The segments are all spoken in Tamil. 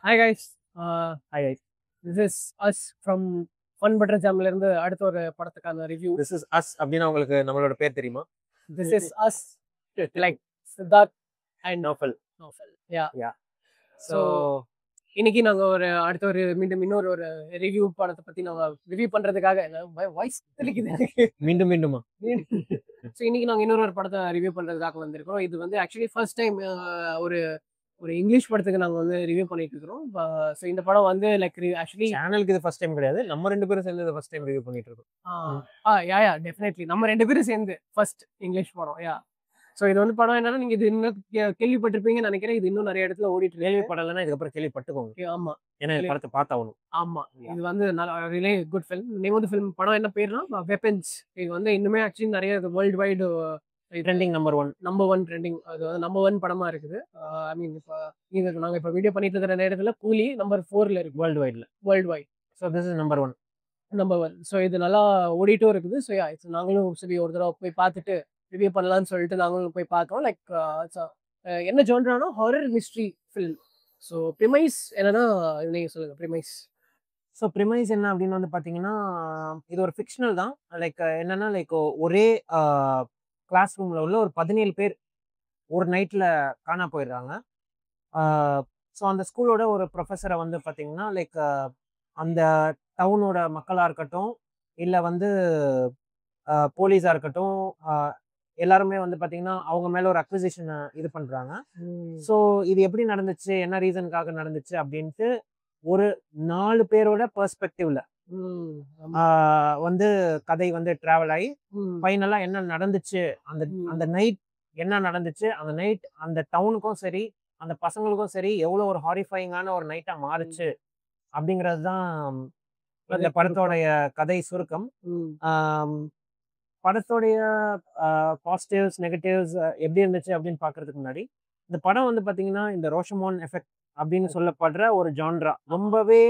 Hi guys. Hi guys. This is us from Fun Butter Jam ல இருந்து அடுத்த ஒரு படத்துக்கான ரிவ்யூ. This is us அப்படினா உங்களுக்கு நம்மளோட பேர் தெரியுமா? This is us like Siddharth and Naufal. Yeah. So இன்னைக்கு நாங்க அடுத்த ஒரு மீண்டும் இன்னொரு ஒரு ரிவ்யூ படத்தை பத்தி நாங்க ரிவ்யூ பண்றதுக்காக வாய்ஸ் தெளிக்குது எனக்கு. மீண்டுமா ஸோ இன்னைக்கு நாங்க இன்னொரு படத்தை ரிவ்யூ பண்றதுக்காக வந்திருக்கோம். இது வந்து ஆக்சுவலி ஃபர்ஸ்ட் டைம் ஒரு ஒரு இங்கிலீஷ் படத்துக்கு நாங்க வந்து ரிவ்யூ பண்ணிட்டு இருக்கிறோம். ஸோ இந்த படம் வந்து லைக் ஆக்சுவலி சேனலுக்கு இது ஃபர்ஸ்ட் டைம் கிடையாது, நம்ம ரெண்டு பேரும் சேர்ந்து ஃபர்ஸ்ட் டைம் ரிவ்யூ பண்ணிட்டு இருக்கோம். யா டெஃபினெட்லி நம்ம ரெண்டு பேரும் சேர்ந்து ஃபர்ஸ்ட் இங்கிலீஷ் படம். ஸோ இது வந்து படம் என்னன்னா நீங்க இது இன்னும் கேள்விப்பட்டிருப்பீங்கன்னு நினைக்கிறேன். இது இன்னும் நிறைய இடத்துல ஓடிட்டு கேள்விப்படலைன்னா இதுக்கப்புறம் கேள்விப்பட்டுக்கோங்க. ஆமா, ஏன்னா படத்தை பார்த்தாகணும். ஆமா. இது வந்து really good film. Name of the film படம் என்ன பேர்னா வெப்பன்ஸ். இது வந்து இன்னுமே ஆக்சுவலி நிறைய world wide trending number one trending. அது வந்து நம்பர் 1 படமா இருக்குது. ஐ மீன் இப்போ நாங்க இப்போ வீடியோ பண்ணிட்டு இருக்கிற நேரத்துல கூலி நம்பர் 4ல இருக்கு world wide. So this is number 1. So இது நல்லா ஓடிட்டும் இருக்குது. ஸோ நாங்களும் சரி ஒரு தடவை போய் பார்த்துட்டு ரிவ்யூ பண்ணலாம்னு சொல்லிட்டு நாங்களும் போய் பார்த்தோம். லைக் என்ன ஜான்ரானா horror mystery film. So premise என்னன்னா நீங்க சொல்லுங்க ப்ரிமைஸ். ஸோ ப்ரிமைஸ் என்ன அப்படின்னு வந்து பார்த்தீங்கன்னா இது ஒரு ஃபிக்ஷனல் தான். லைக் என்னன்னா லைக் ஒரே கிளாஸ் ரூமில் உள்ள ஒரு 17 பேர் ஒரு நைட்டில் காணா போயிடுறாங்க. ஸோ அந்த ஸ்கூலோட ஒரு ப்ரொஃபஸரை வந்து பார்த்தீங்கன்னா லைக் அந்த டவுனோட மக்களாக இருக்கட்டும் இல்லை வந்து போலீஸாக இருக்கட்டும் எல்லாருமே வந்து பார்த்தீங்கன்னா அவங்க மேலே ஒரு அக்விசிஷனை இது பண்ணுறாங்க. ஸோ இது எப்படி நடந்துச்சு, என்ன ரீசனுக்காக நடந்துச்சு அப்படின்ட்டு ஒரு 4 பேரோட பெர்ஸ்பெக்டிவ்ல வந்து கதை வந்து டிராவல் ஆகி ஃபைனலா என்ன நடந்துச்சு, அந்த நைட் என்ன நடந்துச்சு, அந்த நைட் அந்த டவுனுக்கும் சரி அந்த பசங்களுக்கும் சரி எவ்வளோ ஒரு ஹாரிஃபைங்கான ஒரு நைட்டா மாறுச்சு அப்படிங்கிறது தான் இந்த படத்தோடைய கதை சுருக்கம். படத்தோடைய பாசிட்டிவ்ஸ் நெகட்டிவ்ஸ் எப்படி இருந்துச்சு அப்படின்னு பார்க்கறதுக்கு முன்னாடி இந்த படம் வந்து பார்த்தீங்கன்னா இந்த ரோஷமோன் எஃபெக்ட் அப்படின்னு சொல்லப்படுற ஒரு ஜான்ரா ரொம்பவே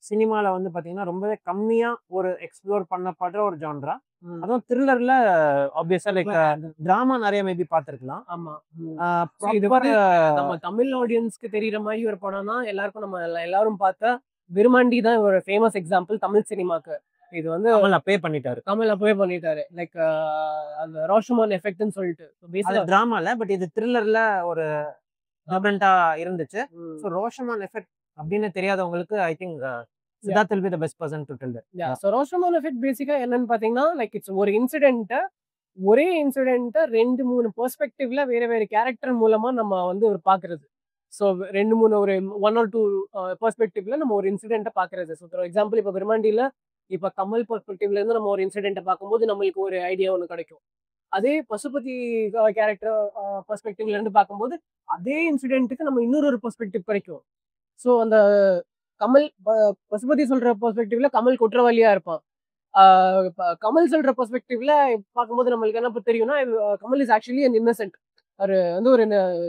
சினிமாவில் வந்து பார்த்தீங்கன்னா ரொம்பவே கம்மியாக ஒரு எக்ஸ்ப்ளோர் பண்ணப்படுற ஒரு ஜான்ரா. அதுவும் த்ரில்லர்ல ஆப்வியஸா லைக் டிராமா நிறைய மேபி பார்த்துருக்கலாம். ஆமா, நம்ம தமிழ் ஆடியன்ஸ்க்கு தெரியுற மாதிரி ஒரு படம்னா எல்லாருக்கும் நம்ம எல்லாரும் பார்த்தா விருமாண்டி தான் ஒரு ஃபேமஸ் எக்ஸாம்பிள் தமிழ் சினிமாக்கு. இது வந்து கமல் அப்பவே பண்ணிட்டாரு லைக் அந்த ரோஷமோன் எஃபெக்ட்னு சொல்லிட்டு டிராமால. பட் இது த்ரில்லர்ல ஒரு டிஃபரெண்டா இருந்துச்சு. ஸோ ரோஷமோன் எஃபெக்ட் அப்படின்னு தெரியாதவங்களுக்கு I think Siddharth will be the best person to tell that. So Rashomon effect பேசிக்கா என்னன்னு பாத்தீங்கன்னா லைக் இட்ஸ் ஒரே இன்சிடென்ட்டை 2-3 பெர்ஸ்பெக்டிவ்ல வேற கேரக்டர் மூலமா நம்ம வந்து ஒரு பாக்குறது. ஸோ 2-3 ஒரு 1 or 2 பெர்ஸ்பெக்டிவ்ல நம்ம ஒரு இன்சிடென்ட்டை பாக்குறது. ஸோ ஃபார் எக்ஸாம்பிள் இப்போ விருமாண்டியில இப்ப கமல் பெர்ஸ்பெக்டிவ்ல இருந்து நம்ம ஒரு இன்சிடென்ட்டை பார்க்கும்போது நம்மளுக்கு ஒரு ஐடியா ஒன்று கிடைக்கும். அதே பசுபதி கேரக்டர் பெர்ஸ்பெக்டிவ்ல இருந்து பார்க்கும்போது அதே இன்சிடென்ட்டுக்கு நம்ம இன்னொரு பெர்ஸ்பெக்டிவ் கிடைக்கும். ஸோ அந்த கமல் பசுபதி சொல்ற பெர்ஸ்பெக்டிவ்ல கமல் குற்றவாளியா இருப்பான். கமல் சொல்ற பெர்ஸ்பெக்டிவ்ல பார்க்கும்போது நம்மளுக்கு என்ன தெரியும்னா Kamal is actually an innocent. அவர் வந்து ஒரு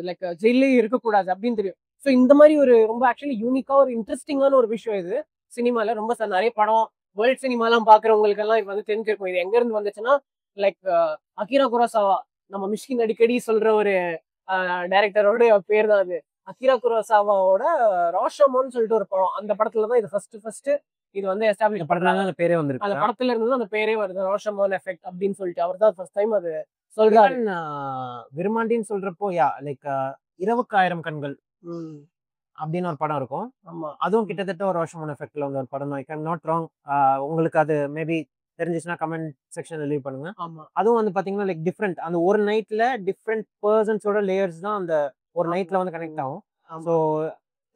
லைக் ஜெயிலே இருக்கக்கூடாது அப்படின்னு தெரியும். ஸோ இந்த மாதிரி ஒரு ரொம்ப ஆக்சுவலி யூனிக்கா ஒரு இன்ட்ரெஸ்டிங்கான ஒரு விஷயம் இது சினிமால. ரொம்ப நிறைய படம் வேர்ல்ட் சினிமாலாம் பாக்குறவங்களுக்கு எல்லாம் இது வந்து தெரிஞ்சிருக்கும். இது எங்க இருந்து வந்துச்சுன்னா லைக் அகிரா குரோசாவா, நம்ம மிஷ்கின் அடிக்கடி சொல்ற ஒரு டைரக்டரோட பேர் தான் அது. அகிரா குரோசாவாவோட ரோஷமோன்னு சொல்லிட்டு ஒரு படம், அந்த படத்துலதான் இது ஃபர்ஸ்ட் இது வந்து எஸ்டாப்ளிஷ் பண்றாங்க. அந்த பேரே வந்து அந்த படத்துல இருந்து அந்த பேரே வருது ரோஷமோன் எஃபெக்ட் அப்படின்னு சொல்லிட்டு. அவர் தான் ஃபர்ஸ்ட் டைம் அது சொல்றாரு. விருமாண்டின்னு சொல்றப்போ லைக் இரவுக்கு 1000 கண்கள் அப்படின்னு ஒரு படம் இருக்கும். அதுவும் கிட்டத்தட்ட ஒரு ரோஷமோன் எஃபெக்ட்ல வந்து ஒரு படம் தான். I can not wrong. உங்களுக்கு அது மேபி தெரிஞ்சிச்சுன்னா கமெண்ட் செக்ஷன்ல லீவ் பண்ணுங்க. அதுவும் வந்து பாத்தீங்கன்னா லைக் டிஃப்ரெண்ட், அந்த ஒரு நைட்ல டிஃப்ரெண்ட் பர்சன்ஸோட லேயர்ஸ் தான் அந்த ஒரு நைட்ல வந்து கனெக்ட் ஆகும். ஸோ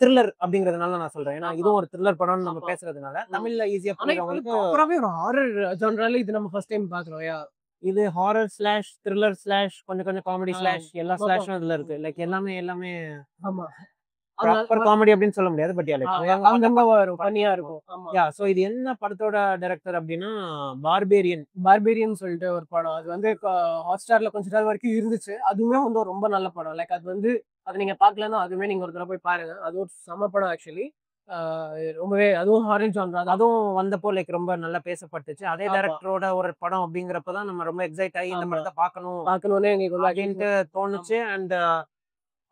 த்ரில்லர் அப்படிங்கறதுனால நான் சொல்றேன். ஏன்னா இதுவும் ஒரு த்ரில்லர் படம்னு நம்ம பேசுறதுனால தமிழ்ல ஈஸியா புரியுறவங்களுக்கு ஒரு ஹாரர் ஜானரால இது நம்ம ஃபர்ஸ்ட் டைம் பாக்குறோம். இது ஹாரர் ஸ்லாஷ் த்ரில்லர் ஸ்லாஷ் கொஞ்சம் காமெடி ஸ்லாஷ் எல்லா ஸ்லாஷும் இதுல இருக்கு. லைக் எல்லாமே ஆமா ப்ராப்பர் காமெடி அப்படின்னு சொல்ல முடியாது. பட் ஃபன்னியா இருக்கும். சோ இது என்ன படத்தோட டைரக்டர் அப்படின்னா பார்பேரியன் சொல்லிட்டு ஒரு படம். அது வந்து ஹாட்ஸ்டார்ல கொஞ்ச நாள் வரைக்கும் இருந்துச்சு. அதுவுமே வந்து ரொம்ப நல்ல படம். லைக் அது வந்து அது நீங்க பாக்கலன்னா அதுவுமே நீங்க ஒரு தடவை போய் பாருங்க. அது ஒரு செம படம் ஆக்சுவலி. ரொம்பவே அதுவும் ஹாரர் ஜான்ரா. அதுவும் வந்தப்போ லைக் ரொம்ப நல்லா பேசப்பட்டுச்சு. அதே டைரக்டரோட ஒரு படம் அப்படிங்கிறப்பதான் நம்ம ரொம்ப எக்ஸைட் ஆகி இந்த படத்தை பார்க்கணும்னு எங்களுக்கு அப்படின்ட்டு தோணுச்சு. அண்ட்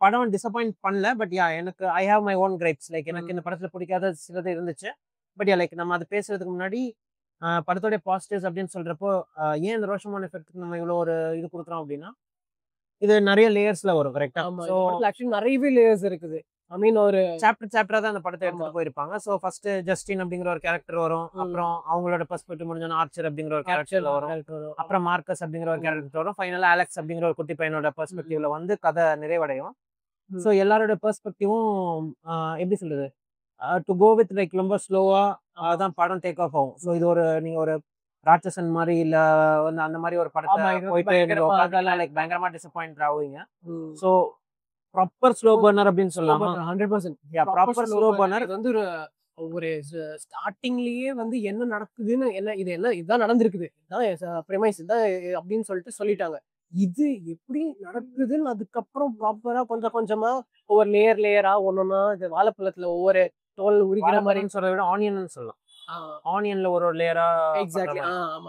படம் டிசப்பாயிண்ட் பண்ணல. பட் எனக்கு I have my own gripes. Like எனக்கு இந்த படத்துல பிடிக்காத சிலது இருந்துச்சு. பட் லைக் நம்ம அதை பேசுறதுக்கு முன்னாடி படத்தோடைய பாசிட்டிவ்ஸ் அப்படின்னு சொல்றப்போ ஏன் இந்த ரோஷமான் எஃபெக்ட் நம்ம இவ்வளோ ஒரு இது கொடுக்குறோம் அப்படின்னா, இது நிறைய லேயர்ஸ்ல வரும். கரெக்டா? ஸோ ஆக்சுவலி நிறையவே லேயர்ஸ் இருக்குது. ஐ மீன் ஒரு சாப்டரா தான் அந்த படத்தை எடுத்துட்டு போயிருப்பாங்க. ஸோ ஃபர்ஸ்ட் ஜஸ்டின் அப்படிங்கிற ஒரு கேரக்டர் வரும். அப்புறம் அவங்களோட பெர்ஸ்பெக்டிவ் முடிஞ்சோன்னா ஆர்ச்சர் அப்படிங்கிற ஒரு கேரக்டர் வரும். அப்புறம் மார்க்கஸ் அப்படிங்கிற ஒரு கேரக்டர் வரும். ஃபைனலா அலெக்ஸ் அப்படிங்கிற ஒரு குட்டி பையனோட பெர்ஸ்பெக்டிவ்ல வந்து கதை நிறைவடையும். ஸோ எல்லாரோட பெர்ஸ்பெக்டிவும் எப்படி சொல்றது, டு கோ வித் லைக் ரொம்ப ஸ்லோவா அதான் படம் டேக் ஆஃப் ஆகும். ஸோ இது ஒரு நீங்க ஒரு ராட்சசன் மாதிரி இல்ல வந்து அந்த மாதிரி ஒரு படத்தை போயிட்டு லைக் பயங்கரமா டிசப்பாயிண்ட் ஆகுவீங்க. ஸோ ப்ராப்பர் ஸ்லோ பர்னர் அப்படின்னு சொல்லலாமா? 100%. Proper slow burner. இது வந்து ஒரு ஸ்டார்டிங்லயே வந்து என்ன நடக்குதுன்னு இதுதான் நடந்திருக்குது, இதான் பிரைமைஸ் இதான் அப்படின்னு சொல்லிட்டாங்க. இது எப்படி நடக்குதுன்னு அதுக்கப்புறம் ப்ராப்பரா கொஞ்சம் கொஞ்சமா ஒவ்வொரு லேயரா ஒன்னொன்னா இது வாழைப்பழத்துல ஒவ்வொரு தோல் உரிக்கிற மாதிரின்னு சொல்றத விட ஆனியன் சொல்லலாம். ஆனியன்ல ஒரு லேயரா எக்ஸாக்ட்லி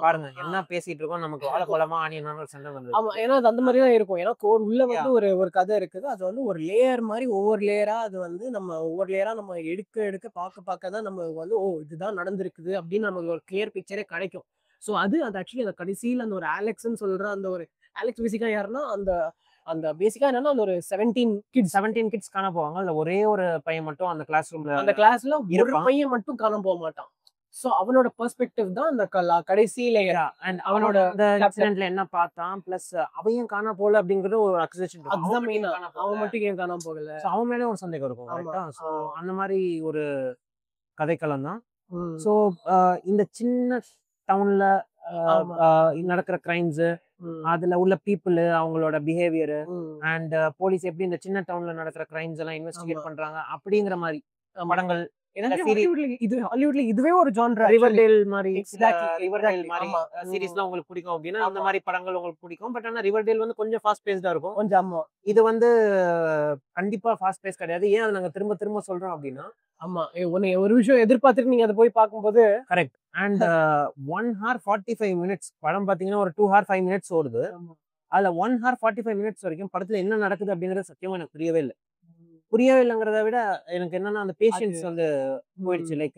பாருங்க என்ன பேசிட்டு இருக்கோம். நமக்கு வாழைப்பழமா ஆனியன் சண்டை வந்து ஆமா. ஏன்னா அது அந்த மாதிரி தான் இருக்கும். ஏன்னா உள்ள வந்து ஒரு கதை இருக்குது. அது வந்து ஒரு லேயர் மாதிரி ஒவ்வொரு லேயரா அது வந்து நம்ம ஒவ்வொரு லேயரா நம்ம எடுக்க பார்க்க தான் நம்ம வந்து இதுதான் நடந்திருக்குது அப்படின்னு நமக்கு ஒரு கிளியர் பிக்சரே கிடைக்கும். ஸோ அது ஆக்சுவலி அந்த கடைசியில் அந்த ஒரு ஆலெக்ஸ்ன்னு சொல்ற அந்த ஒரு ஆலெக்ஸ் பேசிக்கா யாருன்னா அந்த பேசிக்கா என்னன்னா அந்த ஒரு 17 கிட்ஸ் காண போவாங்க. அதுல ஒரே ஒரு பையன் மட்டும் அந்த கிளாஸ்ல ஒரு பையன் மட்டும் காண போக மாட்டான். சோ அவனோட பெர்ஸ்பெக்டிவ் தான் அந்த கடைசி லேயரா. அண்ட் அவனோட இன்சிடென்ட்ல என்ன பார்த்தான் பிளஸ் அவையும் காண போல அப்படிங்கறது ஒரு அக்யூசேஷன். அதுதான் மெயினா, அவன் மட்டும் ஏன் காணாம போகல, அவன் மேலே ஒரு சந்தேகம் இருக்கும். கரெக்ட்டா? சோ அந்த மாதிரி ஒரு கதைக்களம் தான். சோ இந்த சின்ன டவுன்ல நடக்கிற கிரைம்ஸ், அதுல உள்ள பீப்புள் அவங்களோட பிஹேவியர் அண்ட் போலீஸ் எப்படி இந்த சின்ன டவுன்ல நடக்கிற கிரைம்ஸ் எல்லாம் இன்வெஸ்டிகேட் பண்றாங்க அப்படிங்கிற மாதிரி படங்கள். இது ஹாலிவுட்ல இதுவே ஒரு ஜான்ரா. ரிவர்டேல் மாதிரி சீரிஸ்லாம் உங்களுக்கு பிடிக்கும் அப்படின்னா அந்த மாதிரி படங்கள் உங்களுக்கு பிடிக்கும். பட் ஆனா ரிவர்டேல் வந்து கொஞ்சம் ஃபாஸ்ட் பேஸ்டா இருக்கும். கொஞ்சம் ஆமா. இது வந்து கண்டிப்பா ஃபாஸ்ட் பேஸ் கிடையாது. ஏன் அதை நாங்க திரும்ப திரும்ப சொல்றோம் அப்படின்னா, ஆமா ஒரு விஷயம் எதிர்பார்த்துட்டு நீங்க அதை போய் பார்க்கும்போது கரெக்ட். அண்ட் 1 hour 45 minutes படம் பாத்தீங்கன்னா ஒரு 2 hour 5 minutes ஓடுது. அதுல 1 hour 45 minutes வரைக்கும் படத்துல என்ன நடக்குது அப்படிங்கறது சத்தியமா எனக்கு புரியவே இல்லைங்கிறத விட எனக்கு என்னன்னா அந்த பேஷன்ஸ் வந்து போயிடுச்சு. லைக்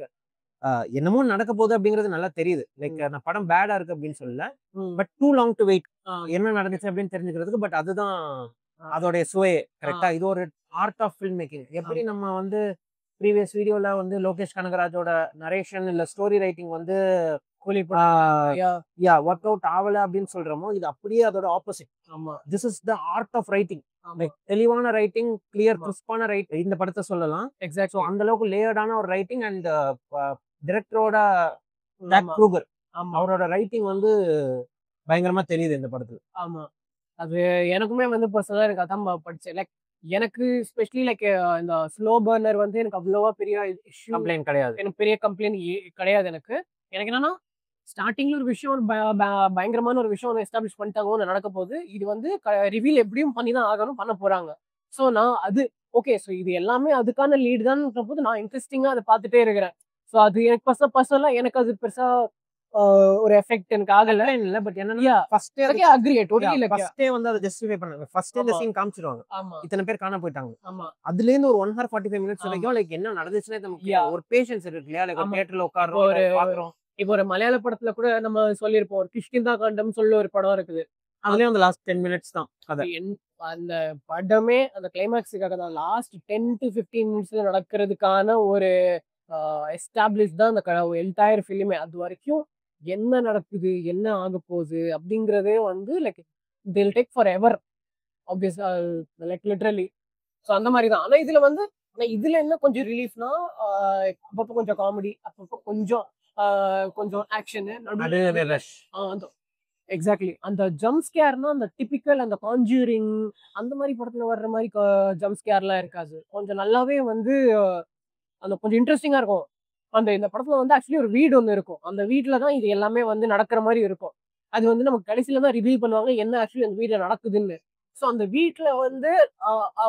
என்னமோ நடக்க போகுது அப்படிங்கிறது நல்லா தெரியுது. லைக் நான் படம் பேடா இருக்கு அப்படின்னு சொல்லல, but too long to wait என்ன நடந்துச்சு அப்படின்னு தெரிஞ்சுக்கிறதுக்கு. பட் அதுதான் அதோடைய சுவை. கரெக்டா? இது ஒரு ஆர்ட் ஆஃப் ஃபில்ம் மேக்கிங். எப்படி நம்ம வந்து ப்ரீவியஸ் வீடியோல வந்து லோகேஷ் கனகராஜோட நரேஷன் இல்ல ஸ்டோரி ரைட்டிங் வந்து ஒர்க் அவுட் ஆகல அப்படின்னு சொல்றோமோ, இது அப்படியே அதோட ஆப்போசிட். ஆமா, this is the art of writing. Like தெளிவான ரைட்டிங், கிளியர் கிறிஸ்பான ரைட்டிங் இந்த படத்தை சொல்லலாம். எக்ஸாக்ட். ஸோ அந்த அளவுக்கு லேயர்டான ஒரு ரைட்டிங் அண்ட் டைரக்டரோட க்ரூகர் அவரோட ரைட்டிங் வந்து பயங்கரமா தெரியுது இந்த படத்துல. ஆமா, அது எனக்குமே வந்து பர்சனலா எனக்கு அதான் படிச்சேன். லைக் எனக்கு ஸ்பெஷலி லைக் இந்த ஸ்லோ பர்னர் வந்து எனக்கு அவ்வளோவா பெரிய கம்ப்ளைண்ட் கிடையாது. எனக்கு பெரிய கம்ப்ளைண்ட் கிடையாது. எனக்கு என்னன்னா ஸ்டார்டிங்ல ஒரு விஷயம் பயங்கரமான ஒரு விஷயம் எஸ்டாப்ளிஷ் பண்ணிட்டாங்க நடக்க போகுது. இது வந்து ரிவீல் எப்படியும் பண்ணி தான் ஆகணும், பண்ண போறாங்க. ஸோ நான் அது ஓகே. ஸோ இது எல்லாமே அதுக்கான லீட் தான் போது நான் இன்ட்ரெஸ்டிங்கா அதை பார்த்துட்டே இருக்கிறேன். ஸோ அது எனக்கு பர்சனலா எனக்கு அது பெருசா ஒரு எஃபெக்ட் எனக்கு ஆகல இல்ல. பட் என்னன்னா ஃபர்ஸ்டே அக்ரி டோட்டலி ஃபர்ஸ்டே வந்து அதை ஜஸ்டிஃபை பண்ணாங்க. ஃபர்ஸ்டே இந்த சீன் காமிச்சிடுவாங்க, இத்தனை பேர் காண போயிட்டாங்க. அதுல இருந்து ஒரு 1 hour 45 minutes வரைக்கும் லைக் என்ன நடந்துச்சுன்னே நமக்கு ஒரு பேஷன்ஸ் இருக்கு இல்லையா? லைக் தியேட்டர்ல உட்கார்றோம் பாக்குறோம். இப்போ ஒரு மலையாள படத்துல கூட நம்ம சொல்லியிருப்போம், ஒரு கிஷ்கிந்தா காண்டம் சொல்லி ஒரு படம் இருக்குது. அதுலயும் அந்த லாஸ்ட் 10 minutes தான் கதை. அந்த படமே அந்த கிளைமேக்ஸுக்காக தான். லாஸ்ட் 10 to 15 minutes நடக்கிறதுக்கான ஒரு எஸ்டாப்ளிஷ் தான் அந்த என்டையர் ஃபிலிமே. அது வரைக்கும் என்ன நடக்குது, என்ன ஆக போகுது அப்படிங்கறதே வந்து லைக் தில் டேக் ஃபார் எவர் ஆப்வியஸா, லைக் லிட்டரலி. ஸோ அந்த மாதிரி தான். ஆனா இதுல என்ன கொஞ்சம் ரிலீஃப்னா அப்பப்போ கொஞ்சம் காமெடி, அப்பப்போ கொஞ்சம் ஆக்ஷனு, எக்ஸாக்ட்லி அந்த ஜம்ப் ஸ்கேர்னா அந்த டிபிக்கல் அந்த கான்ஜூரிங் அந்த மாதிரி படத்துல வர்ற மாதிரி ஜம்ப் ஸ்கேர்லாம் இருக்காது. கொஞ்சம் நல்லாவே வந்து அந்த கொஞ்சம் இன்ட்ரெஸ்டிங்கா இருக்கும். இந்த படத்துல வந்து ஆக்சுவலி ஒரு வீடு ஒன்று இருக்கும். அந்த வீட்டுல தான் இது எல்லாமே வந்து நடக்கிற மாதிரி இருக்கும். அது வந்து நமக்கு கடைசியில தான் ரிவீல் பண்ணுவாங்க என்ன ஆக்சுவலி அந்த வீட்டுல நடக்குதுன்னு. ஸோ அந்த வீட்டுல வந்து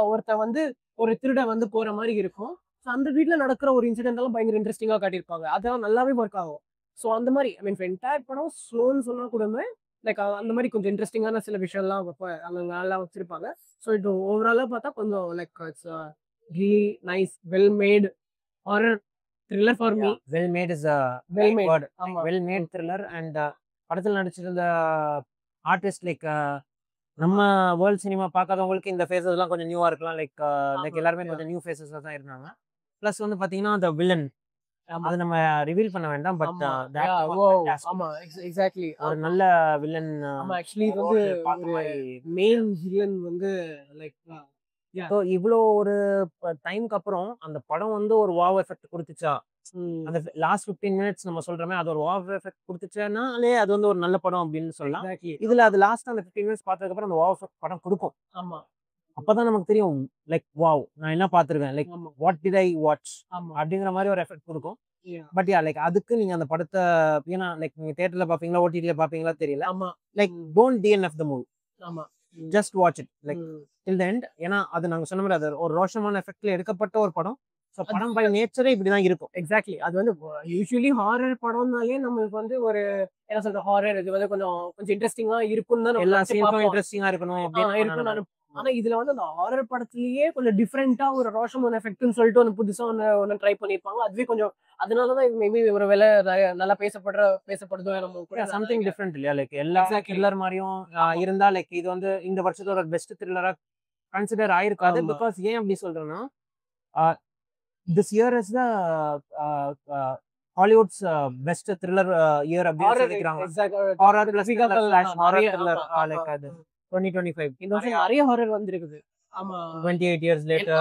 ஒருத்தன் வந்து ஒரு திருட வந்து போற மாதிரி இருக்கும். ஸோ அந்த வீட்டுல நடக்கிற ஒரு இன்சிடென்ட் எல்லாம் பயங்கர இன்ட்ரெஸ்டிங்கா காட்டியிருப்பாங்க. அதெல்லாம் நல்லாவே ஒர்க் ஆகும். ஸோ அந்த மாதிரி ஐ மீன் என்டையர் படம் ஸ்லோன்னு சொன்னா கூடமே லைக் அந்த மாதிரி கொஞ்சம் இன்ட்ரெஸ்டிங்கான சில விஷயம்லாம் அங்க நல்லா வச்சிருப்பாங்க. ஸோ இது ஓவராலா பார்த்தா கொஞ்சம் like it's really nice well made horror thriller for me. Well made is well made. Word. ஆமா. Well made thriller. அண்ட் படத்தில் நடிச்சிருந்த ஆர்டிஸ்ட் லைக் நம்ம வேர்ல்ட் சினிமா பார்க்காதவங்களுக்கு இந்த ஃபேஸஸ்லாம் கொஞ்சம் நியூவாக இருக்கலாம். லைக் எல்லாருமே கொஞ்சம் நியூ ஃபேஸஸாக தான் இருந்தாங்க. ப்ளஸ் வந்து பார்த்தீங்கன்னா அந்த வில்லன் அது நம்ம ரிவீல் பண்ண வேண்டாம். பட் ஆமா எக்ஸாக்ட்லி ஒரு நல்ல வில்லன். ஆமா ஆக்சுவலி இது வந்து ஒரு மெயின் வில்லன் வந்து லைக் ஸோ இவ்வளோ ஒரு டைமுக்கு அப்புறம் அந்த படம் வந்து ஒரு வாவ் எஃபெக்ட் கொடுத்துச்சா, அந்த லாஸ்ட் 15 மினிட்ஸ் நம்ம சொல்றோமே அது ஒரு வாவ் எஃபெக்ட் கொடுத்துச்சானாலே அது வந்து ஒரு நல்ல படம் அப்படின்னு சொல்லலாம். இதுல அது லாஸ்ட் அந்த 15 மினிட்ஸ் பார்த்ததுக்கு அப்புறம் அந்த வாவ் எஃபெக்ட் படம் கொடுக்கும். ஆமா அப்பதான் நமக்கு தெரியும் லைக் வாவ் நான் என்ன பார்த்துருக்கேன், like what did I watch அப்படிங்கிற மாதிரி ஒரு எஃபெக்ட் கொடுக்கும். பட் லைக் அதுக்கு நீங்க அந்த படத்தை ஏன்னா லைக் நீங்க தியேட்டர்ல பாப்பீங்களா ஓடிடில பாப்பீங்களா தெரியல. ஆமா like don't D N F the movie. ஆமா just watch it like till the end. ஏன்னா அது நாங்க சொன்ன மாதிரி அது ஒரு ரோஷமான எஃபெக்ட்ல எடுக்கப்பட்ட ஒரு படம். ஸோ படம் பை நேச்சரே இப்படிதான் இருக்கும். எக்ஸாக்ட்லி அது வந்து யூஸ்வலி ஹாரர் படம்னாலே நம்மளுக்கு வந்து ஒரு என்ன சொல்ற ஹாரர் இது வந்து கொஞ்சம் இன்ட்ரெஸ்டிங்கா இருக்கும்னு தான் எல்லா சீனும் இன்ட்ரெஸ்டிங்கா இருக்கணும் அப்படின்னு. ஆனா இதுல வந்து அந்த ஹாரர் படத்திலேயே கொஞ்சம் டிஃப்ரெண்டா ஒரு ரோஷமான எஃபெக்ட்னு சொல்லிட்டு ஒன்று புதுசா ஒன்று ட்ரை பண்ணியிருப்பாங்க. அதுவே கொஞ்சம் அதனாலதான் மேபி ஒரு வேலை நல்லா பேசப்படுதோ நம்ம சம்திங் டிஃப்ரெண்ட் இல்லையா. லைக் எல்லா த்ரில்லர் மாதிரியும் இருந்தா லைக் இது வந்து இந்த வருஷத்தோட பெஸ்ட் த்ரில்லரா கன்சிடர் ஆயிருக்காது. பிகாஸ் ஏன் அப்படி சொல்றேன்னா this year is the Hollywood's best thriller year அப்படின்னு சொல்லிக்கிறாங்க. Horror plus horror thriller like அது 2025 இந்த வருஷம் நிறைய ஹாரர் வந்திருக்குது. ஆமா 28 years later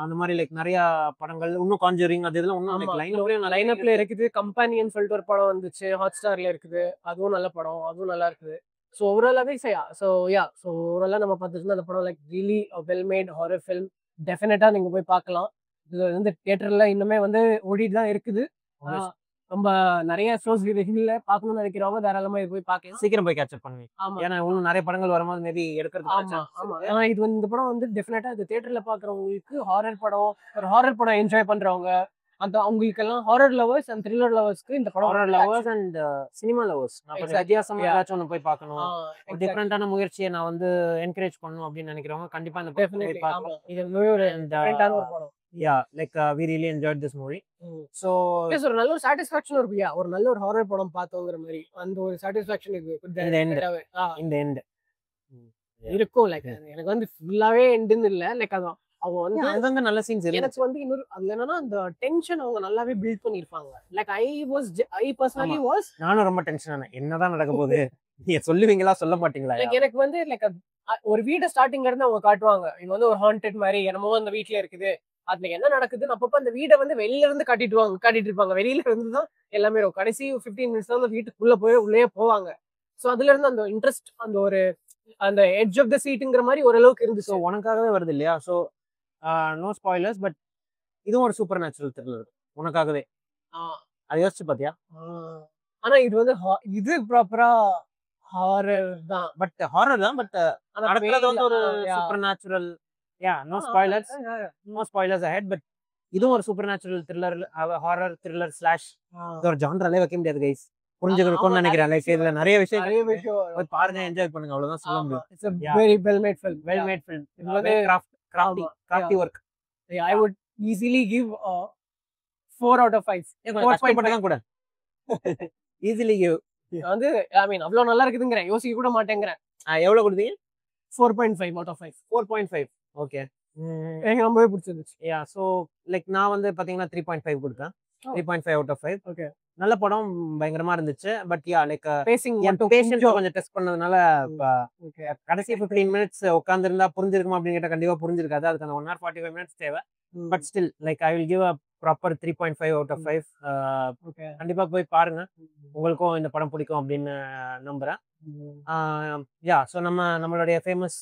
அந்த மாதிரி லைக் நிறைய படங்கள் இன்னும் கான்ஜூரிங் அது இதெல்லாம் இன்னும் லைனப்ல இருக்குது. கம்பெனியன் சொல்லிட்டு ஒரு படம் வந்துச்சு ஹாட் ஸ்டார்ல இருக்குது. அதுவும் நல்ல படம், அதுவும் நல்லா இருக்குது. ஸோ ஓவராலாவே ஸோ ஓவராலா நம்ம பார்த்துட்டு அந்த படம் like really well made horror film. டெஃபினட்டா நீங்க போய் பார்க்கலாம். இது வந்து தியேட்டர்ல இன்னுமே வந்து ஓடிட்டு தான் இருக்குது. ரொம்ப நிறைய ஷோஸ் இல்ல பார்க்கணும்னு நினைக்கிறவங்க தாராளமா இது போய் பார்க்கலாம். சீக்கிரம் போய் கேட்ச் அப் பண்ணுவீங்க. ஏன்னா இன்னும் நிறைய படங்கள் வரும்போது மேபி எடுக்கிறது. ஆனா இது வந்து இந்த படம் வந்து டெஃபினட்டா இது தியேட்டர்ல பாக்குறவங்களுக்கு ஒரு ஹாரர் படம் என்ஜாய் பண்றவங்க அந்த அவங்களுக்கெல்லாம் ஹாரர் லவர்ஸ் அண்ட் த்ரில்லர் லவர்ஸ்க்கு இந்த படம் horror lovers and cinema lovers வித்தியாசமா ஏதாச்சும் ஒன்று போய் பார்க்கணும், டிஃப்ரெண்டான முயற்சியை நான் வந்து என்கரேஜ் பண்ணணும் அப்படின்னு நினைக்கிறவங்க கண்டிப்பா இந்த படம் இது ஒரு படம். Yeah, like we really enjoyed this movie. So ஒரு நல்ல ஒரு சாட்டிஸ்ஃபேக்ஷன் இருக்குயா, ஒரு நல்ல ஒரு ஹாரர் படம் பார்த்தோங்கிற மாதிரி அந்த ஒரு சாட்டிஸ்ஃபேக்ஷன் இந்த எண்ட் இருக்கும். லைக் எனக்கு வந்து ஃபுல்லாவே எண்டுன்னு இல்ல, லைக் அதான் அவங்க வந்து அங்கங்க நல்ல சீன்ஸ் இருக்கு. எனக்கு வந்து இன்னொரு அதுல என்னன்னா அந்த டென்ஷன் அவங்க நல்லாவே பில்ட் பண்ணிருப்பாங்க. லைக் ஐ பர்சனலி வாஸ் நானும் ரொம்ப டென்ஷன் ஆனேன் என்னதான் நடக்க போகுது நீங்க சொல்லுவீங்களா சொல்ல மாட்டீங்களா. லைக் எனக்கு வந்து லைக் ஒரு வீட ஸ்டார்டிங்ல இருந்து அவங்க காட்டுவாங்க. இது வந்து ஒரு ஹாண்டட் மாதிரி என்னமோ அந்த வீட்ல இருக்குது, அதுல என்ன நடக்குதுன்னு அப்பப்ப அந்த வீடை வந்து வெளியில இருந்து காட்டிட்டு இருப்பாங்க. வெளியில இருந்துதான் எல்லாமே இருக்கும். கடைசி 15 மினிட்ஸ் தான் அந்த வீட்டுக்குள்ள போய் உள்ளே போவாங்க. சோ அதுல இருந்து அந்த இன்ட்ரெஸ்ட் அந்த எட்ஜ் ஆஃப் த சீட்டுங்கிற மாதிரி ஓரளவுக்கு இருந்துச்சு. ஸோ உனக்காகவே வருது இல்லையா. ஸோ நோ ஸ்பாய்லர்ஸ், பட் இதுவும் ஒரு சூப்பர் நேச்சுரல் த்ரில்லர் உனக்காகவே. அதை யோசிச்சு பாத்தியா. ஆனா இது வந்து இது ப்ராப்பரா ஹாரர் தான், பட் நடக்கிறது வந்து ஒரு super natural. No spoilers ahead, but இதுவும் ஒரு super natural thriller horror thriller slash ஒரு ஜான்ராலே வைக்க முடியாது கைஸ். புரிஞ்சுக்கணும்னு நினைக்கிறேன். லைக் இதுல நிறைய விஷயம் பாருங்க, என்ஜாய் பண்ணுங்க, அவ்வளவுதான் சொல்ல முடியும். It's a very well made film. இது வந்து crafty work. I would easily give 4 out of 5. 4.5 கூட easily give. வந்து I mean அவ்வளவு நல்லா இருக்குதுங்கறேன், யோசிக்க கூட மாட்டேங்கறேன். எவ்வளவு கொடுத்தீங்க? 4.5 out of 5. 4.5 ஓகே. எனக்கு ரொம்பவே பிடிச்சிருந்துச்சு. ஸோ லைக் நான் வந்து பாத்தீங்கன்னா 3.5 கொடுத்தேன். 3.5 out of 5. ஓகே, நல்ல படம், பயங்கரமா இருந்துச்சு. பட் லைக் பேஷன்ஸ் கொஞ்சம் டெஸ்ட் பண்ணதுனால கடைசி 15 மினிட்ஸ் உட்காந்துருந்தா புரிஞ்சிருக்குமா அப்படின்னு கேட்டா கண்டிப்பா புரிஞ்சிருக்காது. அதுக்கு அந்த 1 hour 45 minutes தேவை. But still like I will give a proper 3.5 out of 5. கண்டிப்பா போய் பாருங்க, உங்களுக்கும் இந்த படம் பிடிக்கும் அப்படின்னு நம்புறேன். ஸோ நம்மளுடைய ஃபேமஸ்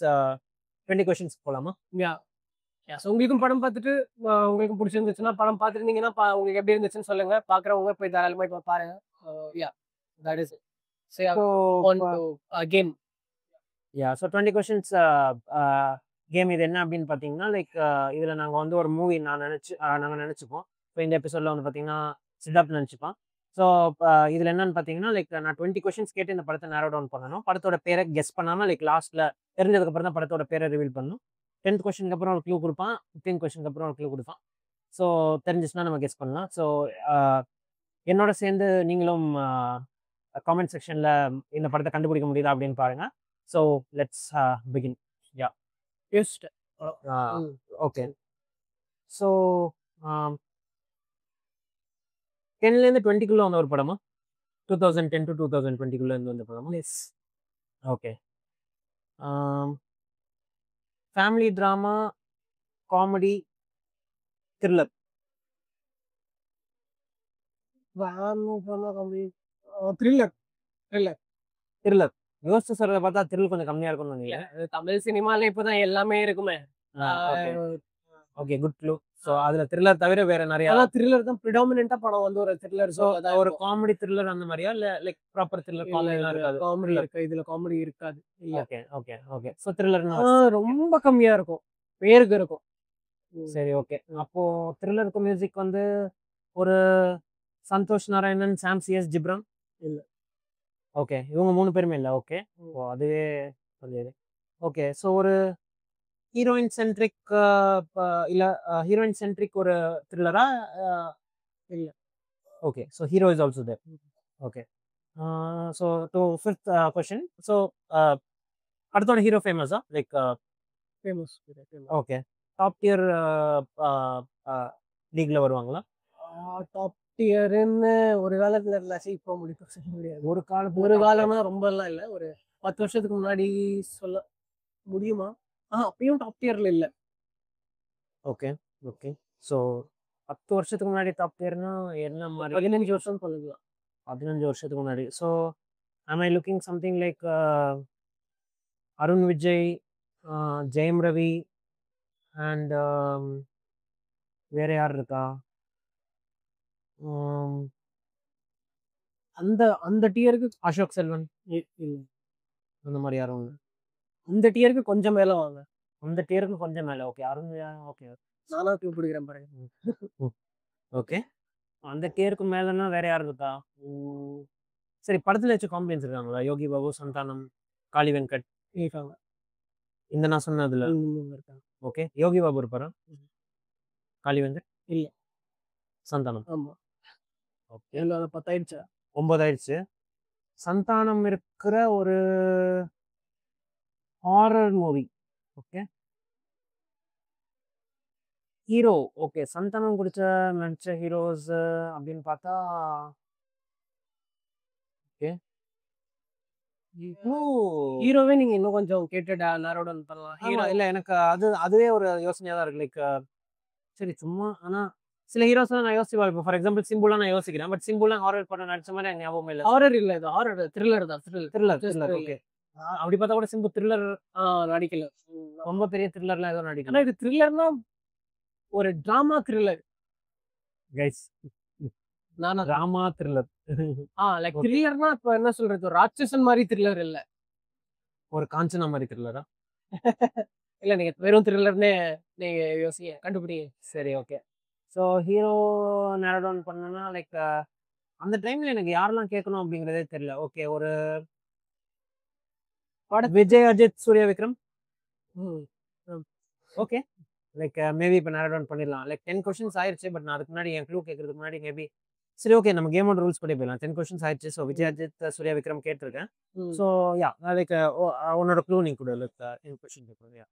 20 questions போலாமா? உங்களுக்கும் படம் பார்த்துட்டு உங்களுக்கு பிடிச்சிருந்துச்சுன்னா படம் பார்த்துருந்தீங்கன்னா உங்களுக்கு எப்படி இருந்துச்சுன்னு சொல்லுங்க. பாக்குறவங்க போய் தாராளமா இப்ப பாருங்க. That is it. So on to game. So 20 questions game இது என்ன அப்படின்னு பாத்தீங்கன்னா லைக் இதுல நாங்க வந்து ஒரு மூவி நாங்க நினைச்சுப்போம். இப்போ இந்த எபிசோட்ல வந்து பாத்தீங்கன்னா சித்தார்த் நினைச்சுப்பான். ஸோ இதில் என்னன்னு பார்த்தீங்கன்னா லைக் நான் 20 கொஷின்ஸ் கேட்டு இந்த படத்தை நேரோ டவுன் பண்ணணும். படத்தோட பேரை கெஸ் பண்ணாமல் லைக் லாஸ்ட்டில் தெரிஞ்சதுக்கப்புறம் தான் படத்தோட பேரை ரிவீல் பண்ணணும். 10th கொஷனுக்கு அப்புறம் ஒரு க்ளூ கொடுப்பான், 15th கொஷனுக்கு அப்புறம் ஒரு க்ளூ கொடுப்பான். ஸோ தெரிஞ்சிச்சுன்னா நம்ம கெஸ் பண்ணலாம். ஸோ என்னோட சேர்ந்து நீங்களும் காமெண்ட் செக்ஷனில் இந்த படத்தை கண்டுபிடிக்க முடியுதா அப்படின்னு பாருங்க. So let's begin. யா யோசிச்சிட்டேன். ஓகே. ஸோ 10லேருந்து 20க்குள்ளே வந்த ஒரு படமா? 2010 to 2020க்குள்ளே இருந்து வந்த படமா? Yes. Okay. Family drama, comedy, thriller. Thriller. Thriller யோசிச்சு சொல்றத பார்த்தா த்ரில் கொஞ்சம் கம்மியா இருக்கும்னு நினைக்கிறேன். தமிழ் சினிமால இப்பதான் எல்லாமே இருக்குமே. Okay, good clue. ஸோ அதுல த்ரில்லர் தவிர வேற நிறைய த்ரில்லர் தான் ப்ரிடாமினன்ட்டா படம் வந்து ஒரு த்ரில்லர். ஸோ ஒரு காமெடி த்ரில்லர் அந்த மாதிரியா இல்ல லைக் ப்ராப்பர் த்ரில்லர் காமெடிலாம் இருக்காது? காமெடி இருக்கு, இதுல காமெடி இருக்காது. Okay okay okay. ஸோ த்ரில்லர்னா ரொம்ப கம்மியா இருக்கும், பேருக்கு இருக்கும். சரி ஓகே. அப்போ த்ரில்லருக்கு மியூசிக் வந்து ஒரு சந்தோஷ் நாராயணன், சாம் சிஎஸ் ஜிப்ரான் இல்ல. ஓகே, இவங்க 3 பேருமே இல்லை. ஓகே, ஓ அதுவே சொல்லிடு. ஓகே, ஸோ ஒரு ஹீரோயின் சென்ட்ரிக் இல்ல ஹீரோயின் சென்ட்ரிக் ஒரு த்ரில்லரா? இல்ல. Okay, so hero is also there. Okay. So to 5th question. So படத்தோட ஹீரோ ஃபேமஸா? Like famous. Okay. Top tier லீக்ல வருவாங்களா? டாப் டியர்னு ஒரு காலத்துல இருந்தாச்சு, இப்போ முடிக்க சொல்ல முடியாது. ஒரு காலம்னா ரொம்ப எல்லாம் இல்ல, ஒரு 10 வருஷத்துக்கு முன்னாடி சொல்ல முடியுமா? அப்பயும் டாப் டியர்ல இல்ல. Okay okay. ஸோ 10 வருஷத்துக்கு முன்னாடி டாப் டியர்னா என்ன மாதிரி? 15 வருஷம் சொல்லலாம். 15 வருஷத்துக்கு முன்னாடி. So am I looking something like Arun Vijay, Jayam Ravi and வேற யார் இருக்கா? அந்த அந்த டியருக்கு அசோக் செல்வன் இல்ல. அந்த மாதிரி யாரும்? அந்த டியருக்கு கொஞ்சம் மேல வாங்க. அந்த டியருக்கு கொஞ்சம் மேல. ஓகே, அருண். ஓகே, நானா பிடிக்கிறேன் பாருங்க. ஓகே, அந்த டியருக்கு மேலன்னா வேற யார் இருக்கா? சரி, படத்துல வச்சு காம்பியன்ஸ் இருக்காங்களா? யோகி பாபு, சந்தானம், காளி வெங்கட் இருக்காங்க. இந்த நான் சொன்னதுல இருக்காங்க. ஓகே. யோகி பாபு இருப்பாரா? காளி வெங்கட் இல்ல. சந்தானம். ஆமா. ஓகே, 10 ஆயிடுச்சா? 9 ஆயிடுச்சு. சந்தானம் இருக்கிற ஒரு horror movie. Okay, hero. Okay, Santhanam குடிச்ச நடிச்ச ஹீரோஸ் அப்படின்னு பார்த்தா ஓகே. ஹீரோவே நீங்க இன்னும் கொஞ்சம் கேட்டு நேரோ டவுன் பண்ணலாம். ஹீரோ இல்ல, எனக்கு அதுவே ஒரு யோசனையா தான் இருக்கு. லைக் சரி சும்மா, ஆனா சில ஹீரோஸ் நான் யோசிச்சு பார்ப்பேன். ஃபார் எக்ஸாம்பிள் சிம்புலாம் நான் யோசிக்கிறேன். பட் சிம்புலாம் ஹாரர் படம் நடிச்ச மாதிரி எனக்கு ஞாபகம் இல்லை. ஹாரர் இல்ல, இது ஹாரர் த்ரில்லர் தான். த்ரில்லர். ஓகே, அப்படி பார்த்தா கூட சிம்பு த்ரில்லர் நடிக்கல. ரொம்ப பெரிய த்ரில்லர்லாம் ஏதோ நடிக்கல. ஆனா இது த்ரில்லர்னா ஒரு டிராமா த்ரில்லர் கைஸ். நானா டிராமா த்ரில்லர். லைக் த்ரில்லர்னா இப்ப என்ன சொல்றது, ஒரு ராட்சசன் மாதிரி த்ரில்லர் இல்ல. ஒரு காஞ்சனா மாதிரி த்ரில்லரா? இல்ல, நீங்க வெறும் த்ரில்லர்னே நீங்க யோசிங்க, கண்டுபிடிங்க. சரி okay. So hero narrow down பண்ணனா லைக் அந்த டைம்ல எனக்கு யாரெல்லாம் கேட்கணும் அப்படிங்கிறதே தெரியல. ஓகே, ஒரு Vijay, Ajith, Suriya, Vikram. Okay, like maybe இப்போ நேரோ டவுன் பண்ணிடலாம். லைக் 10 கொஸ்டின்ஸ் ஆயிடுச்சு. பட் நான் அதுக்கு முன்னாடி என் க்ளூ கேட்கறதுக்கு முன்னாடி மேபி சரி ஓகே, நம்ம கேமோட ரூல்ஸ் படி போயிடலாம். 10 கொஸ்டின்ஸ் ஆயிடுச்சு. ஸோ விஜய், அஜித், சூர்யா, விக்ரம் கேட்டிருக்கேன். ஸோ யா, லைக் உன்னோட க்ளூ நீ கூட லைக் கொஸ்டின் கேட்குறேன்.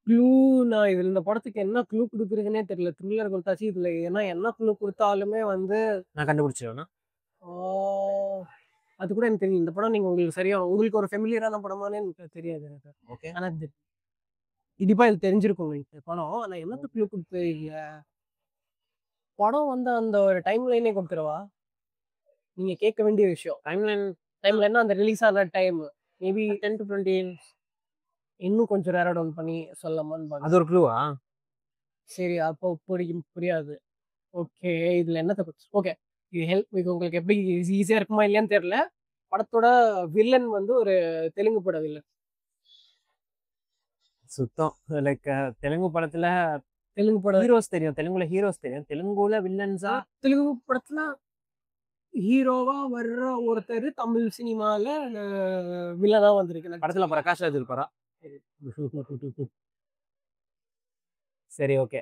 க்ளூ நான் இதுல இந்த படத்துக்கு என்ன க்ளூ கொடுக்குறதுனே தெரியல. த்ரில்லர் கொடுத்தாச்சு இதுல, ஏன்னா என்ன க்ளூ கொடுத்தாலுமே வந்து நான் கண்டுபிடிச்சிருவேன்னா அது கூட எனக்கு தெரியும். இந்த படம் நீங்க உங்களுக்கு சரியா, உங்களுக்கு ஒரு ஃபெமிலியரான படமானே எனக்கு தெரியாது எனக்கு. ஓகே, ஆனா கண்டிப்பா இது தெரிஞ்சிருக்கும் உங்களுக்கு படம். ஆனா என்னத்த க்ளூ கொடுத்துருக்கீங்க? படம் வந்து அந்த ஒரு டைம் லைனே கொடுத்துருவா நீங்க கேட்க வேண்டிய விஷயம். டைம் லைன்னா அந்த ரிலீஸ் ஆன டைம் மேபி 10 to 20. இன்னும் கொஞ்சம் நேரம் டவுன் பண்ணி சொல்லலாமான்னு. அது ஒரு க்ளூவா? சரி, அப்போ புரியாது. ஓகே, இதுல என்னத்த ஓகே, இது ஹெல்ப் இது உங்களுக்கு எப்படி ஈஸியா இருக்குமா இல்லையான்னு தெரியல. படத்தோட வில்லன் வந்து ஒரு தெலுங்கு பட வில்லன். சுத்தம் லைக் தெலுங்கு படத்துல தெலுங்கு படம் ஹீரோஸ் தெரியும். தெலுங்குல ஹீரோஸ் தெரியும். தெலுங்குல வில்லன்ஸா? தெலுங்கு படத்துல ஹீரோவா வர்ற ஒருத்தர் தமிழ் சினிமால வில்லனா வந்திருக்கு. படத்துல பிரகாஷ் ராஜ் இருப்பாரா? சரி, ஓகே.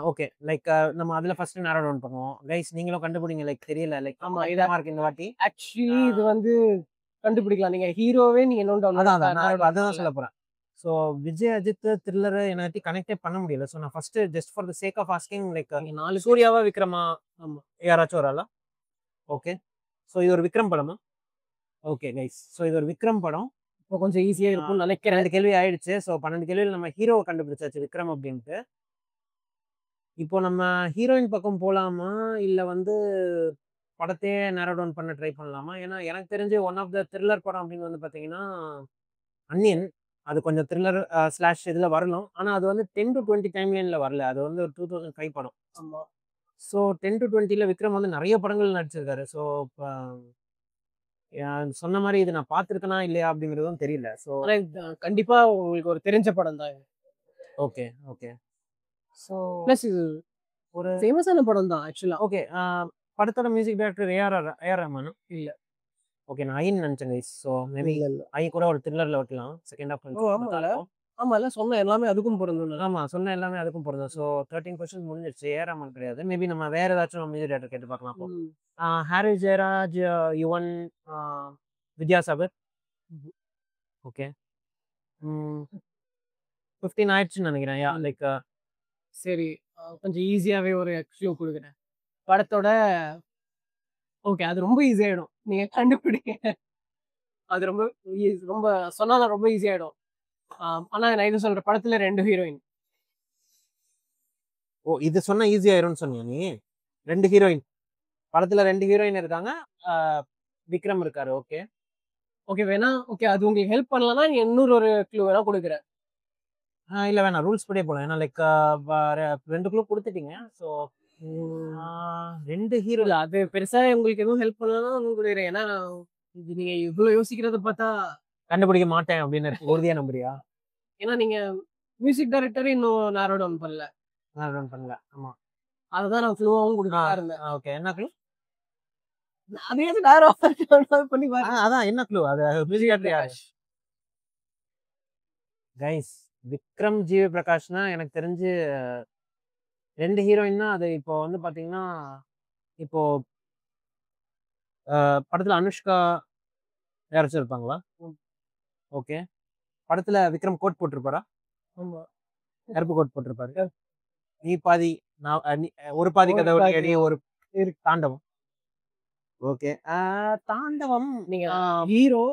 ஓகே. லைக் நம்ம அதுல ஃபர்ஸ்ட் நேரோ டவுன் பண்ணுவோம். கைஸ் நீங்களும் கண்டுபிடிங்க. லைக் தெரியல. லைக் ஆமா, இதமா இருக்கு இந்த வாட்டி. ஆக்சுவலி இது வந்து கண்டுபிடிக்கலாம். நீங்க ஹீரோவே நீங்க இன்னும் அதான் நான் இப்ப அதான் சொல்ல போறேன். ஸோ விஜய், அஜித், த்ரில்லரை எனக்கு கனெக்டே பண்ண முடியல. ஸோ நான் first just for the sake of asking like 4 சூர்யாவா, விக்ரமா, ஆமா. யாராச்சும் ஒரு ஆளா? ஓகே. ஸோ இது ஒரு விக்ரம் படமா? Okay guys. ஸோ இது ஒரு விக்ரம் படம். இப்போ கொஞ்சம் ஈஸியா இருக்கும்னு நினைக்கிறேன். 12 கேள்வி ஆயிடுச்சு. ஸோ 12 கேள்வியில் நம்ம ஹீரோவை கண்டுபிடிச்சாச்சு விக்ரம் அப்படின்ட்டு. இப்போ நம்ம ஹீரோயின் பக்கம் போலாமா இல்ல வந்து படத்தையே நேரோ டவுன் பண்ண ட்ரை பண்ணலாமா? ஏன்னா எனக்கு தெரிஞ்சு ஒன் ஆஃப் த த்ரில்லர் படம் அப்படின்னு வந்து பாத்தீங்கன்னா அன்னியன். அது கொஞ்சம் த்ரில்லர் ஸ்லாஷ் இதுல வரலாம். ஆனா அது வந்து 10 to 20 டைம் லைன்ல வரல. அது வந்து ஒரு 2005 படம். ஆமா. ஸோ 10 to 20ல விக்ரம் வந்து நிறைய படங்கள் நடிச்சிருக்காரு. ஸோ சொன்ன மாதிரி இது நான் பார்த்துருக்கேனா இல்லையா அப்படிங்கிறதும் தெரியல. ஸோ ஆனா கண்டிப்பா உங்களுக்கு ஒரு தெரிஞ்ச படம் தான். Okay, okay. ஸோ பிளஸ் இது ஒரு ஃபேமஸான படம் தான் ஆக்சுவலா. ஓகே. படத்தோட மியூசிக் டைரக்டர் ஏஆர் ரஹ்மான் இல்ல. ஓகே. நான் ஐன்னு நினைச்சேன் கைஸ். ஸோ மேபி ஐ கூட ஒரு த்ரில்லர்ல வைக்கலாம். செகண்ட் ஹாஃப் ஆமால சொன்ன எல்லாமே அதுக்கும் பொருந்தும். ஆமா, சொன்ன எல்லாமே அதுக்கும் பொருந்தும். ஸோ 13 கொஸ்டின் முடிஞ்சிருச்சு. ஏஆர் ரஹ்மான் கிடையாது. மேபி நம்ம வேற ஏதாச்சும் மியூசிக் டைரக்டர் கேட்டு பார்க்கலாம். அப்போ ஹாரி ஜெயராஜ், யுவன், வித்யாசாகர். ஓகே. 15 ஆயிடுச்சுன்னு நினைக்கிறேன். யா லைக் சரி, கொஞ்சம் ஈஸியாவே ஒரு க்ளூ கொடுக்குறேன். படத்தோட ஓகே, அது ரொம்ப ஈஸி ஆயிடும். நீங்க கண்டுபிடிங்க. அது ரொம்ப ரொம்ப சொன்னா ரொம்ப ஈஸி ஆயிடும். ஆனா நான் இது சொல்றேன், படத்துல 2 ஹீரோயின். ஓ, இது சொன்னா ஈஸி ஆயிரும்னு சொன்னியா நீ? 2 ஹீரோயின் படத்துல 2 ஹீரோயின் இருக்காங்க. விக்ரம் இருக்காரு. ஓகே, ஓகே வேணா. ஓகே, அது உங்களுக்கு ஹெல்ப் பண்ணலன்னா நீ இன்னொரு ஒரு க்ளூ வேணா கொடுக்குறேன். இல்ல வேணாம், ரூல்ஸ் படியே போலாம். ஏன்னா லைக் 2 க்ளூ கொடுத்துட்டீங்க. ஸோ 2 ஹீரோ இல்ல, அது பெருசா உங்களுக்கு எதுவும் ஹெல்ப் பண்ணலன்னா ஒன்றும் கொடுக்குறேன். ஏன்னா இது நீங்க இவ்வளவு யோசிக்கிறத பார்த்தா கண்டுபிடிக்க மாட்டேன் அப்படின்னு உறுதியா நம்புறியா? ஏன்னா நீங்க மியூசிக் டைரக்டர் இன்னும் நேரோ டவுன் பண்ணல. பண்ணல. ஆமா, அதுதான் நான் க்ளூவாவும் கொடுத்துட்டா இருந்தேன். ஓகே. என்ன க்ளூ? அதே நேரோ பண்ணி பாருங்க. அதான் என்ன க்ளூ? அது மியூசிக் டைரக்டர் யாரு? கைஸ், விக்ரம், ஜிவி பிரகாஷ்னா எனக்கு தெரிஞ்சு 2 ஹீரோயின் தான். அது இப்போ வந்து பாத்தீங்கன்னா இப்போ படத்துல அனுஷ்கா யாராச்சும் இருப்பாங்களா? ஓகே. படத்துல விக்ரம் கோட் போட்டிருப்பாரா? ஆமா, கருப்பு கோட் போட்டிருப்பாரு. நீ பாதி ஒரு பாதி கதை ஒரு தாண்டவம். ஓகே. தாண்டவம். நீங்க ஹீரோ,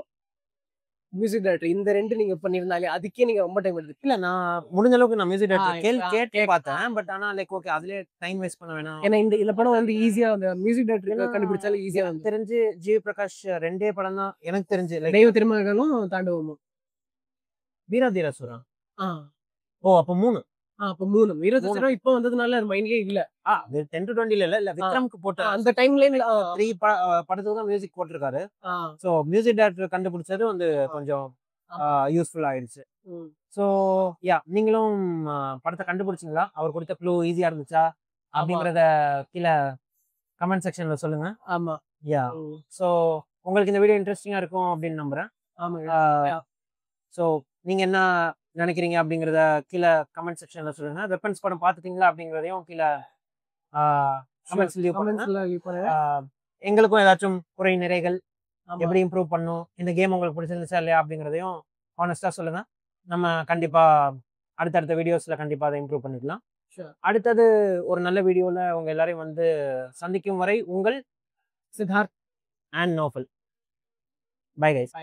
மியூசிக் டைரக்டர் இந்த 2 நீங்க பண்ணிருந்தாலே அதுக்கே நீங்க ரொம்ப டைம் எடுத்து. இல்ல, நான் முடிஞ்ச அளவுக்கு நான் மியூசிக் டைரக்டர் கேட்டு பார்த்தேன். பட் ஆனா லைக் ஓகே, அதுலயே டைம் வேஸ்ட் பண்ண வேணாம். ஏன்னா இந்த படம் வந்து ஈஸியா அந்த மியூசிக் டைரக்டர் கண்டுபிடிச்சாலே ஈஸியா வந்து தெரிஞ்சு ஜிவி பிரகாஷ் 2 படம் தான் எனக்கு தெரிஞ்சு. தெய்வ திருமகளும் தாண்டவமும். வீரதீரசுரா. ஓ, அப்ப 3. அப்ப 3 வீரதீரசுரம் இப்போ வந்ததுனால அது மைண்ட்லயே இல்ல. 10 to 20 இல்ல விக்ரம்க்கு போட்ட அந்த டைம் லைன்ல 3 படத்துக்கு தான் மியூசிக் போட்டிருக்காரு. சோ மியூசிக் டைரக்டர் கண்டுபிடிச்சது வந்து கொஞ்சம் யூஸ்ஃபுல் ஆயிடுச்சு. சோ யா, நீங்களும் படத்தை கண்டுபிடிச்சிங்களா? அவர் கொடுத்த க்ளூ ஈஸியா இருந்துச்சா அப்படிங்கறத கீழே கமெண்ட் செக்ஷன்ல சொல்லுங்க. ஆமா, யா. சோ உங்களுக்கு இந்த வீடியோ இன்ட்ரெஸ்டிங்கா இருக்கும் அப்படின்னு நம்புறேன். ஆமா. சோ நீங்க என்ன நினைக்கிறீங்க அப்படிங்கறத கீழே கமெண்ட் செக்ஷன்ல சொல்லுங்க. வெப்பன்ஸ் படம் பார்த்துட்டீங்களா அப்படிங்கறதையும் கீழே கமெண்ட்ஸ் லீவ் பண்ணுங்க. எங்களுக்கும் ஏதாச்சும் குறை நிறைகள் எப்படி இம்ப்ரூவ் பண்ணும், இந்த கேம் உங்களுக்கு பிடிச்சிருந்துச்சா இல்லையா அப்படிங்கிறதையும் ஹானஸ்டா சொல்லுங்க. நம்ம கண்டிப்பா அடுத்தடுத்த வீடியோஸ்ல கண்டிப்பா அதை இம்ப்ரூவ் பண்ணிக்கலாம். அடுத்தது ஒரு நல்ல வீடியோல உங்க எல்லாரையும் வந்து சந்திக்கும் வரை உங்கள் Siddharth and Nofal. Bye guys.